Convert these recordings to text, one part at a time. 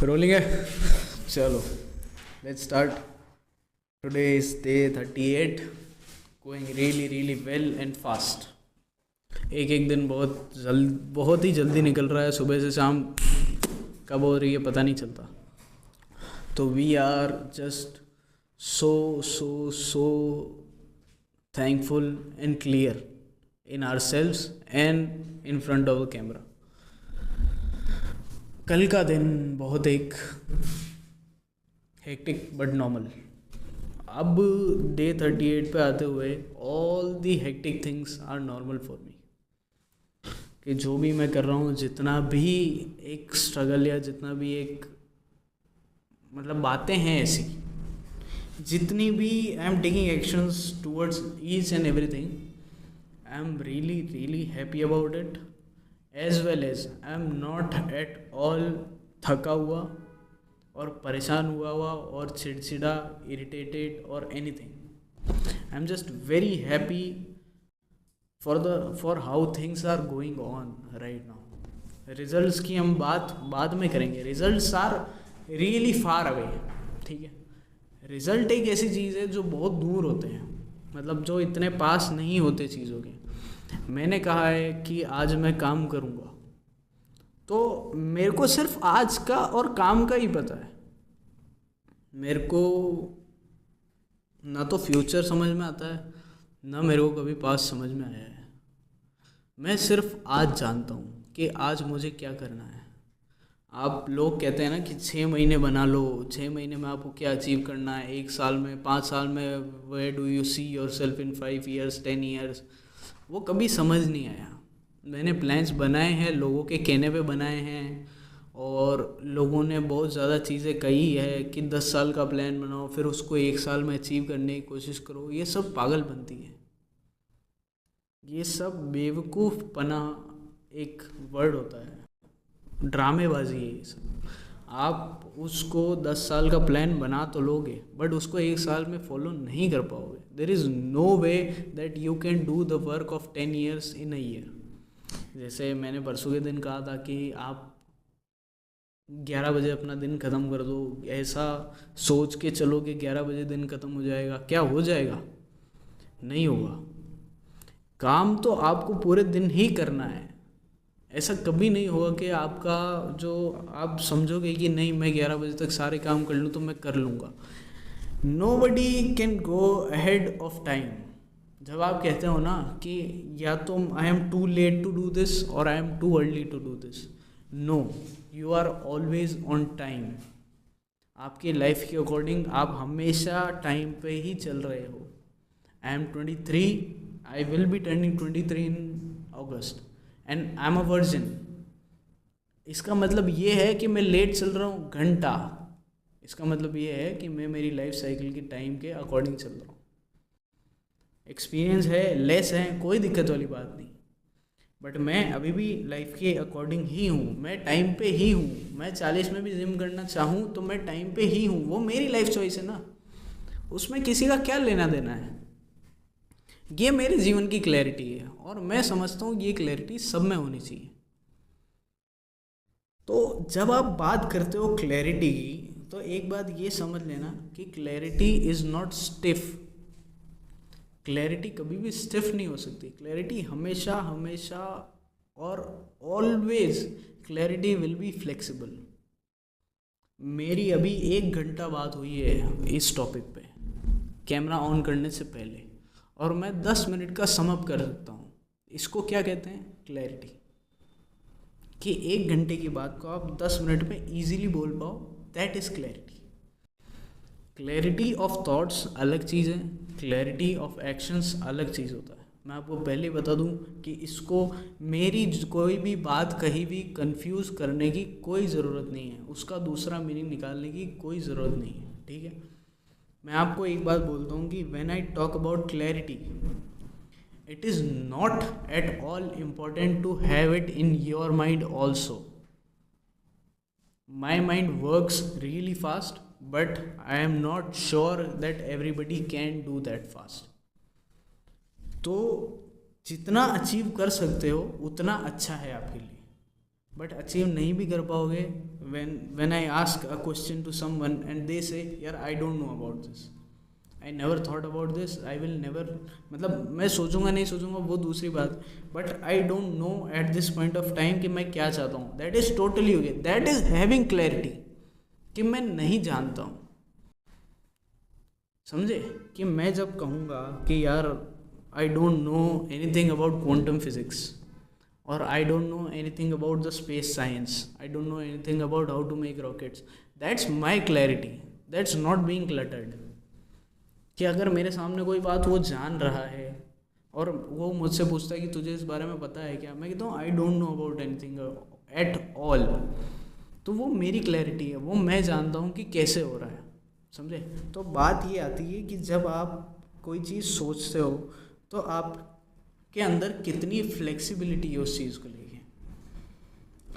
Rolling है। चलो let's start. Today is day 38, going really well and fast. एक एक दिन बहुत ही जल्दी निकल रहा है। सुबह से शाम कब हो रही है पता नहीं चलता। तो we are just so thankful and clear in ourselves and in front of the camera। कल का दिन बहुत एक हेक्टिक बट नॉर्मल। अब डे 38 पे आते हुए all the hectic things are normal for me. कि जो भी मैं कर रहा हूँ, जितना भी एक स्ट्रगल या जितना भी एक मतलब बातें हैं ऐसी, जितनी भी I am taking actions towards each and everything, I am really happy about it, as well as I am not at all थका हुआ और परेशान हुआ और चिड़चिड़ा, इरिटेटेड और anything. I am just very happy for how things are going on right now. Results की हम बात बाद में करेंगे। Results are really far away, ठीक है। रिजल्ट एक ऐसी चीज़ है जो बहुत दूर होते हैं, मतलब जो इतने पास नहीं होते चीज़ों के। मैंने कहा है कि आज मैं काम करूँगा, तो मेरे को सिर्फ आज का और काम का ही पता है। मेरे को ना तो फ्यूचर समझ में आता है, ना मेरे को कभी पास्ट समझ में आया है। मैं सिर्फ आज जानता हूँ कि आज मुझे क्या करना है। आप लोग कहते हैं ना कि 6 महीने बना लो, 6 महीने में आपको क्या अचीव करना है, 1 साल में, 5 साल में, where do you see yourself in 5 years 10 years. वो कभी समझ नहीं आया। मैंने प्लान्स बनाए हैं, लोगों के कहने पे बनाए हैं, और लोगों ने बहुत ज़्यादा चीज़ें कही है कि 10 साल का प्लान बनाओ फिर उसको 1 साल में अचीव करने की कोशिश करो। ये सब पागलपंती है, ये सब बेवकूफ़पना एक वर्ड होता है, ड्रामेबाजी है ये सब। आप उसको 10 साल का प्लान बना तो लोगे, बट उसको 1 साल में फॉलो नहीं कर पाओगे। There is no way that you can do the work of 10 years in a year. जैसे मैंने परसों के दिन कहा था कि आप 11 बजे अपना दिन ख़त्म कर दो, ऐसा सोच के चलो कि 11 बजे दिन ख़त्म हो जाएगा। क्या हो जाएगा? नहीं होगा। काम तो आपको पूरे दिन ही करना है। ऐसा कभी नहीं होगा कि आपका जो आप समझोगे कि नहीं मैं 11 बजे तक सारे काम कर लूँ तो मैं कर लूँगा। Nobody can go ahead of time. जब आप कहते हो ना कि या तो I am too late to do this और I am too early to do this, no, you are always on time. आपकी लाइफ के अकॉर्डिंग आप हमेशा टाइम पे ही चल रहे हो। I am 23, I will be turning 23 in August and I am a virgin. इसका मतलब ये है कि मैं लेट चल रहा हूँ घंटा। इसका मतलब ये है कि मैं मेरी लाइफ साइकिल की टाइम के अकॉर्डिंग चल रहा हूँ। एक्सपीरियंस है, लेस है, कोई दिक्कत वाली बात नहीं, बट मैं अभी भी लाइफ के अकॉर्डिंग ही हूँ। मैं टाइम पे ही हूँ। मैं 40 में भी जिम करना चाहूँ तो मैं टाइम पे ही हूँ। वो मेरी लाइफ चॉइस है ना, उसमें किसी का क्या लेना देना है। ये मेरे जीवन की क्लैरिटी है और मैं समझता हूँ ये क्लैरिटी सब में होनी चाहिए। तो जब आप बात करते हो क्लैरिटी की, तो एक बात ये समझ लेना कि clarity is not stiff. Clarity कभी भी स्टिफ नहीं हो सकती। क्लैरिटी हमेशा और always clarity will be flexible. मेरी अभी 1 घंटा बात हुई है इस टॉपिक पे कैमरा ऑन करने से पहले, और मैं 10 मिनट का सम अप कर सकता हूँ। इसको क्या कहते हैं? क्लैरिटी। कि 1 घंटे की बात को आप 10 मिनट में ईजीली बोल पाओ, that is clarity. Clarity of thoughts अलग चीज़ है, क्लैरिटी ऑफ एक्शंस अलग चीज़ होता है। मैं आपको पहले बता दूं कि इसको मेरी कोई भी बात कहीं भी कंफ्यूज करने की कोई ज़रूरत नहीं है, उसका दूसरा मीनिंग निकालने की कोई ज़रूरत नहीं है, ठीक है। मैं आपको एक बात बोलता हूँ कि when I talk about clarity, it is not at all important to have it in your mind also. My mind works really fast, but I am not sure that everybody can do that fast. तो जितना achieve कर सकते हो उतना अच्छा है आपके लिए, बट अचीव नहीं भी कर पाओगे, when I ask a question to someone and they say यार I don't know about this, I never thought about this, I will never, मतलब मैं सोचूंगा नहीं सोचूंगा वो दूसरी बात, but I don't know at this point of time कि मैं क्या चाहता हूँ. That is totally okay. That is having clarity कि मैं नहीं जानता हूँ. समझे कि मैं जब कहूँगा कि यार I don't know anything about quantum physics, or I don't know anything about the space science, I don't know anything about how to make rockets, that's my clarity. That's not being cluttered. कि अगर मेरे सामने कोई बात वो जान रहा है और वो मुझसे पूछता है कि तुझे इस बारे में पता है क्या, मैं कहता हूँ I don't know about anything at all, तो वो मेरी क्लैरिटी है, वो मैं जानता हूँ कि कैसे हो रहा है. समझे. तो बात ये आती है कि जब आप कोई चीज़ सोचते हो तो आप के अंदर कितनी फ्लेक्सिबिलिटी है उस चीज़ को लेके.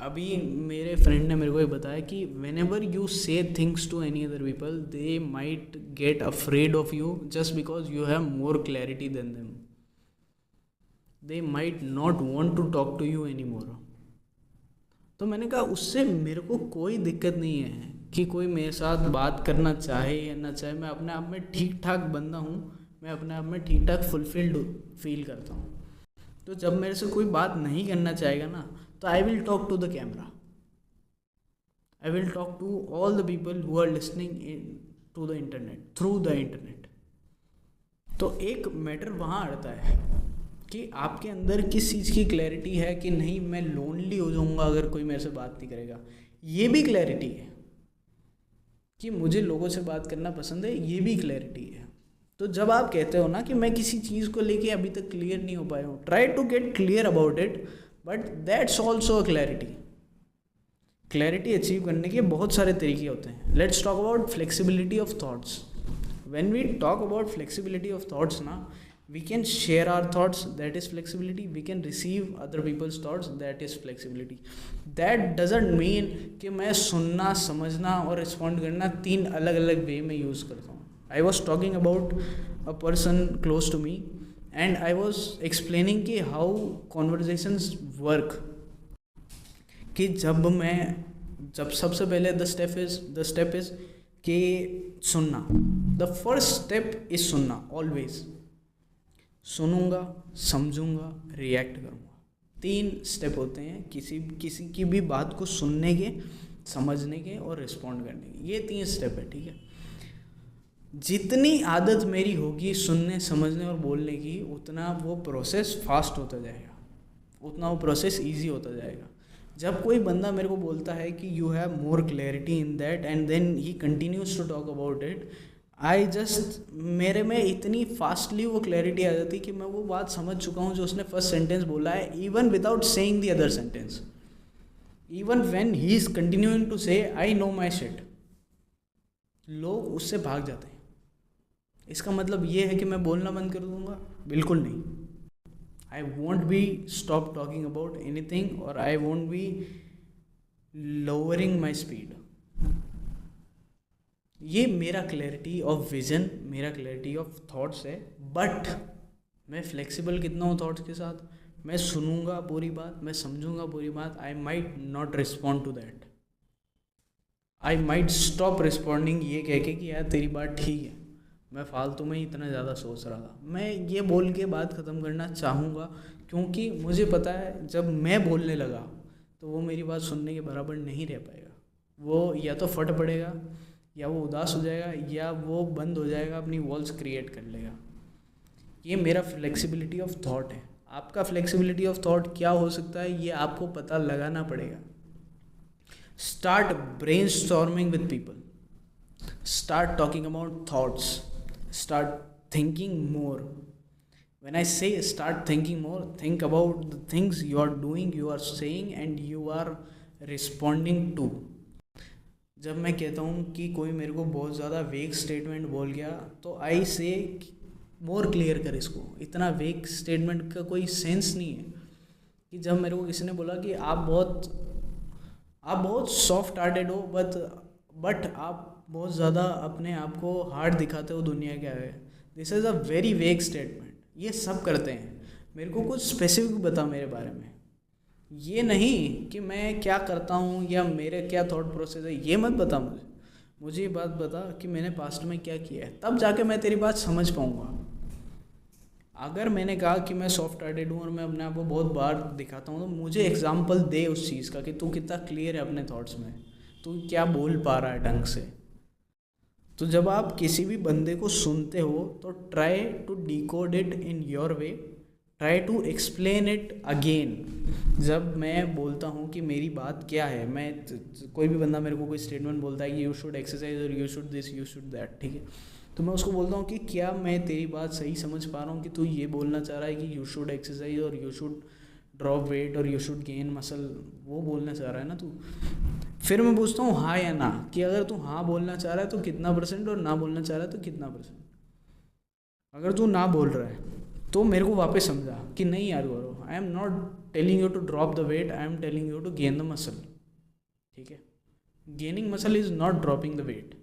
अभी मेरे फ्रेंड ने मेरे को ये बताया कि whenever you say things to any other people they might get afraid of you just because you have more clarity than them. They might not want to talk to you any more. तो मैंने कहा उससे मेरे को कोई दिक्कत नहीं है कि कोई मेरे साथ बात करना चाहे या ना चाहे. मैं अपने आप में ठीक ठाक बंदा हूँ, मैं अपने आप में ठीक ठाक फुलफिल्ड फील करता हूँ. तो जब मेरे से कोई बात नहीं करना चाहेगा ना तो I will talk to the camera, I will talk to all the people who are listening to the internet through the internet. तो एक मैटर वहाँ आता है कि आपके अंदर किस चीज़ की क्लैरिटी है कि नहीं मैं लोनली हो जाऊँगा अगर कोई मेरे से बात नहीं करेगा. ये भी क्लैरिटी है कि मुझे लोगों से बात करना पसंद है, ये भी क्लैरिटी है. तो जब आप कहते हो ना कि मैं किसी चीज़ को लेके अभी तक क्लियर नहीं हो पाया हूँ, try to get clear about it, but that's also a clarity. Clarity achieve करने के बहुत सारे तरीके होते हैं. Let's talk about flexibility of thoughts. When we talk about flexibility of thoughts ना, we can share our thoughts, that is flexibility. We can receive other people's thoughts, that is flexibility. That doesn't mean कि मैं सुनना समझना और respond करना तीन अलग अलग वे में यूज़ करता हूँ. I was talking about a person close to me and I was explaining कि how conversations work. कि जब सबसे पहले the step is कि सुनना. The first step is सुनना always. सुनूंगा, समझूंगा, रिएक्ट करूंगा. 3 स्टेप होते हैं किसी की भी बात को सुनने के, समझने के और रिस्पॉन्ड करने के. ये 3 स्टेप है. ठीक है. जितनी आदत मेरी होगी सुनने, समझने और बोलने की, उतना वो प्रोसेस फास्ट होता जाएगा, उतना वो प्रोसेस ईजी होता जाएगा. जब कोई बंदा मेरे को बोलता है कि you have more clarity in that and then he continues to talk about it, मेरे में इतनी फास्टली वो क्लैरिटी आ जाती कि मैं वो बात समझ चुका हूँ जो उसने फर्स्ट सेंटेंस बोला है, even without saying the other sentence. Even when he is continuing to say I know my shit, लोग उससे भाग जाते हैं. इसका मतलब ये है कि मैं बोलना बंद कर दूंगा? बिल्कुल नहीं. I won't be stop talking about anything और I won't be lowering my speed. ये मेरा क्लैरिटी ऑफ विजन, मेरा क्लैरिटी ऑफ थॉट्स है. बट मैं फ्लेक्सिबल कितना हूँ थॉट्स के साथ. मैं सुनूंगा पूरी बात, मैं समझूंगा पूरी बात. I might not respond to that, I might stop responding ये कह के कि यार तेरी बात ठीक है, मैं फालतू में ही इतना ज़्यादा सोच रहा था. मैं ये बोल के बात ख़त्म करना चाहूँगा क्योंकि मुझे पता है जब मैं बोलने लगा तो वो मेरी बात सुनने के बराबर नहीं रह पाएगा. वो या तो फट पड़ेगा, या वो उदास हो जाएगा, या वो बंद हो जाएगा, अपनी वॉल्स क्रिएट कर लेगा. ये मेरा फ्लेक्सिबिलिटी ऑफ थॉट है. आपका फ्लेक्सिबिलिटी ऑफ थॉट क्या हो सकता है ये आपको पता लगाना पड़ेगा. Start brainstorming with people, start talking about thoughts, start thinking more. When I say start thinking more, think about the things you are doing, you are saying and you are responding to. जब मैं कहता हूँ कि कोई मेरे को बहुत ज़्यादा वेग स्टेटमेंट बोल गया तो आई से मोर क्लियर कर इसको. इतना वेग स्टेटमेंट का कोई सेंस नहीं है. कि जब मेरे को किसी ने बोला कि आप बहुत सॉफ्ट हार्टेड हो बट आप बहुत ज़्यादा अपने आप को हार्ड दिखाते हो दुनिया के आगे, this is a very vague statement. ये सब करते हैं. मेरे को कुछ स्पेसिफिक बता मेरे बारे में ये नहीं कि मैं क्या करता हूँ या मेरे क्या थॉट प्रोसेस है, ये मत बता मुझे। मुझे ये बात बता कि मैंने पास्ट में क्या किया है, तब जाके मैं तेरी बात समझ पाऊँगा। अगर मैंने कहा कि मैं सॉफ्ट हार्टेड हूँ और मैं अपने आप को बहुत बार दिखाता हूँ, तो मुझे एग्जाम्पल दे उस चीज़ का कि तू कितना क्लियर है अपने थॉट्स में, तू क्या बोल पा रहा है ढंग से। तो जब आप किसी भी बंदे को सुनते हो तो try to decode it in your way, try to explain it again. जब मैं बोलता हूँ कि मेरी बात क्या है, मैं कोई भी बंदा मेरे को कोई स्टेटमेंट बोलता है कि यू शुड एक्सरसाइज और you should this you should that, ठीक है, तो मैं उसको बोलता हूँ कि क्या मैं तेरी बात सही समझ पा रहा हूँ कि तू ये बोलना चाह रहा है कि यू शुड एक्सरसाइज और यू शुड ड्रॉप वेट और यू शुड गेन मसल, वो बोलना चाह रहा है ना तू। फिर मैं पूछता हूँ हाँ या ना, कि अगर तू हाँ बोलना चाह रहा है तो कितना परसेंट, और ना बोलना चाह रहा है तो कितना परसेंट। अगर तू ना बोल रहा है तो मेरे को वापस समझा कि नहीं यार Gaurav, I am not telling you to drop the weight, I am telling you to gain the muscle, ठीक है। Gaining muscle is not dropping the weight,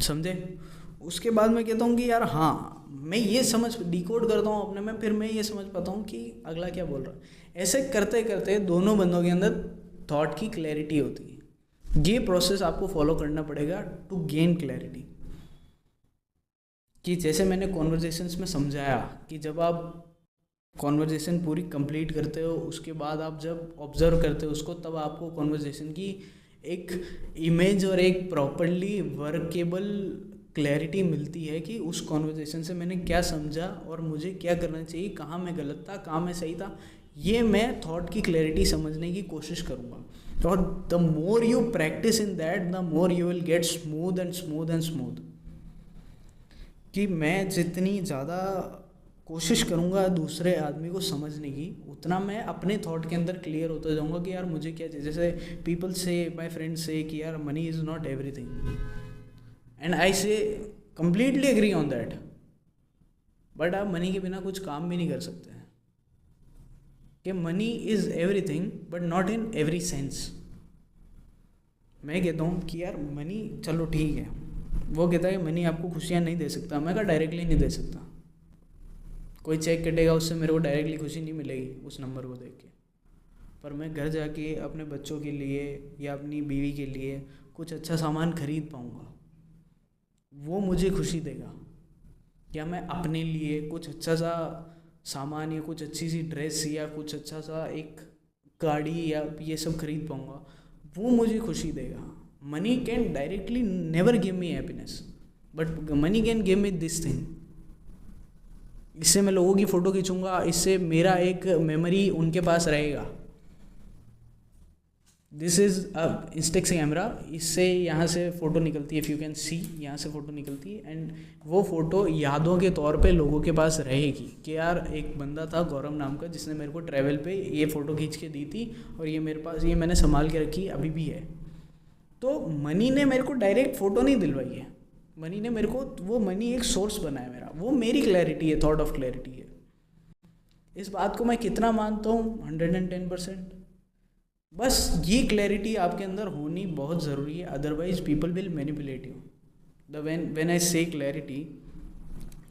समझे। उसके बाद मैं कहता हूँ कि यार हाँ, मैं ये समझ डिकोड करता हूँ अपने में, फिर मैं ये समझ पाता हूँ कि अगला क्या बोल रहा है। ऐसे करते करते दोनों बंदों के अंदर थॉट की क्लैरिटी होती है। ये प्रोसेस आपको फॉलो करना पड़ेगा टू गेन क्लैरिटी। कि जैसे मैंने कॉन्वर्जेशंस में समझाया कि जब आप कॉन्वर्जेशन पूरी कंप्लीट करते हो, उसके बाद आप जब ऑब्जर्व करते हो उसको, तब आपको कॉन्वर्जेशन की एक इमेज और एक प्रॉपरली वर्केबल क्लैरिटी मिलती है कि उस कॉन्वर्जेशन से मैंने क्या समझा और मुझे क्या करना चाहिए, कहाँ मैं गलत था, कहाँ मैं सही था। ये मैं थॉट की क्लैरिटी समझने की कोशिश करूँगा। और the more you practice in that, the more you will get smooth and smooth and smooth. कि मैं जितनी ज़्यादा कोशिश करूँगा दूसरे आदमी को समझने की, उतना मैं अपने थॉट के अंदर क्लियर होता जाऊँगा कि यार मुझे क्या चाहिए। जैसे पीपल से, माई फ्रेंड्स से कि यार money is not everything, and I say completely agree on that, but आप मनी के बिना कुछ काम भी नहीं कर सकते हैं। कि money is everything but not in every sense. मैं कहता हूँ कि यार मनी, चलो ठीक है, वो कहता है कि मनी आपको खुशियाँ नहीं दे सकता। मैं कहा डायरेक्टली नहीं दे सकता। कोई चेक कटेगा उससे मेरे को डायरेक्टली खुशी नहीं मिलेगी उस नंबर को देख के, पर मैं घर जाके अपने बच्चों के लिए या अपनी बीवी के लिए कुछ अच्छा सामान खरीद पाऊँगा, वो मुझे खुशी देगा। या मैं अपने लिए कुछ अच्छा सा सामान या कुछ अच्छी सी ड्रेस या कुछ अच्छा सा एक गाड़ी या ये सब खरीद पाऊँगा, वो मुझे खुशी देगा। Money can directly never give me happiness, but money can give me this thing. इससे मैं लोगों की फ़ोटो खींचूंगा, इससे मेरा एक मेमोरी उनके पास रहेगा। दिस इज़ इंस्टेक्स कैमरा, इससे यहाँ से फ़ोटो निकलती है, इफ़ यू कैन सी, यहाँ से फ़ोटो निकलती है, एंड वो फ़ोटो यादों के तौर पे लोगों के पास रहेगी कि यार एक बंदा था गौरव नाम का जिसने मेरे को ट्रैवल पे ये फ़ोटो खींच के दी थी और ये मेरे पास, ये मैंने संभाल के रखी, अभी भी है। तो मनी ने मेरे को डायरेक्ट फ़ोटो नहीं दिलवाई है, मनी ने मेरे को, वो मनी एक सोर्स बना है मेरा, वो मेरी क्लैरिटी है, थॉट ऑफ क्लैरिटी है। इस बात को मैं कितना मानता हूँ, 110%। बस ये क्लैरिटी आपके अंदर होनी बहुत ज़रूरी है, otherwise people will manipulate you. The when I से क्लैरिटी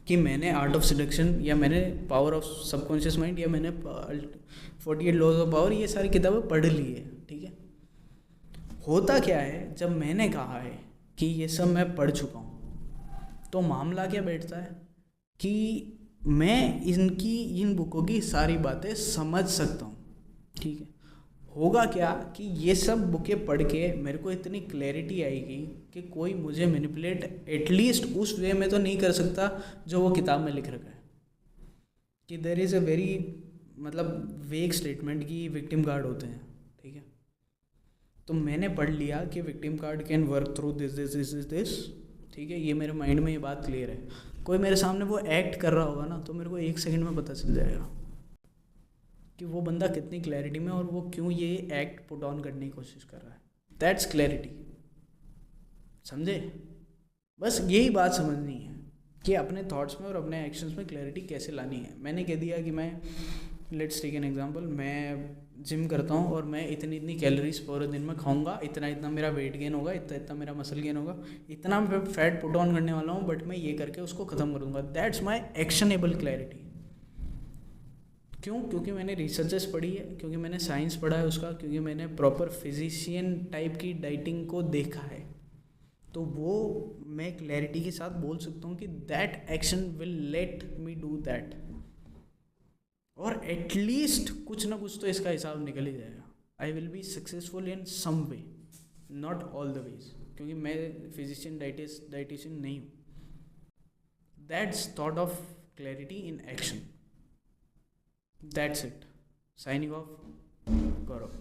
कि मैंने आर्ट ऑफ सिलेक्शन या मैंने पावर ऑफ सबकॉन्शियस माइंड या मैंने 48 लॉज ऑफ पावर, ये सारी किताबें पढ़ ली है, ठीक है। होता क्या है, जब मैंने कहा है कि ये सब मैं पढ़ चुका हूँ, तो मामला क्या बैठता है कि मैं इन बुकों की सारी बातें समझ सकता हूँ, ठीक है। होगा क्या कि ये सब बुकें पढ़ के मेरे को इतनी क्लैरिटी आएगी कि कोई मुझे मैनिपुलेट एटलीस्ट उस वे में तो नहीं कर सकता जो वो किताब में लिख रखा है। कि देयर इज़ अ वेरी, मतलब वेग स्टेटमेंट कि विक्टिम कार्ड होते हैं, ठीक है। तो मैंने पढ़ लिया कि victim card can work through this, ठीक है, ये मेरे माइंड में ये बात क्लियर है। कोई मेरे सामने वो एक्ट कर रहा होगा ना, तो मेरे को 1 सेकंड में पता चल जाएगा कि वो बंदा कितनी क्लैरिटी में और वो क्यों ये एक्ट पुट ऑन करने की कोशिश कर रहा है। दैट्स क्लैरिटी, समझे। बस यही बात समझनी है कि अपने थॉट्स में और अपने एक्शंस में क्लैरिटी कैसे लानी है। मैंने कह दिया कि मैं, लेट्स टेक एन एग्जांपल, मैं जिम करता हूँ और मैं इतनी कैलोरीज पूरे दिन में खाऊंगा, इतना मेरा वेट गेन होगा, इतना मेरा मसल गेन होगा, इतना मैं फैट पुट ऑन करने वाला हूँ, बट मैं ये करके उसको ख़त्म कर दूंगा। That's my actionable clarity. क्यों? क्योंकि मैंने रिसर्चेस पढ़ी है, क्योंकि मैंने साइंस पढ़ा है उसका, क्योंकि मैंने प्रॉपर फिजिशियन टाइप की डाइटिंग को देखा है। तो वो मैं क्लैरिटी के साथ बोल सकता हूँ कि that action will let me do that, और एटलीस्ट कुछ ना कुछ तो इसका हिसाब निकल ही जाएगा। I will be successful in some way, not all the ways, क्योंकि मैं फिजिशियन डाइटिशियन नहीं हूँ। That's thought of clarity in action. That's it. Signing off. Gaurav.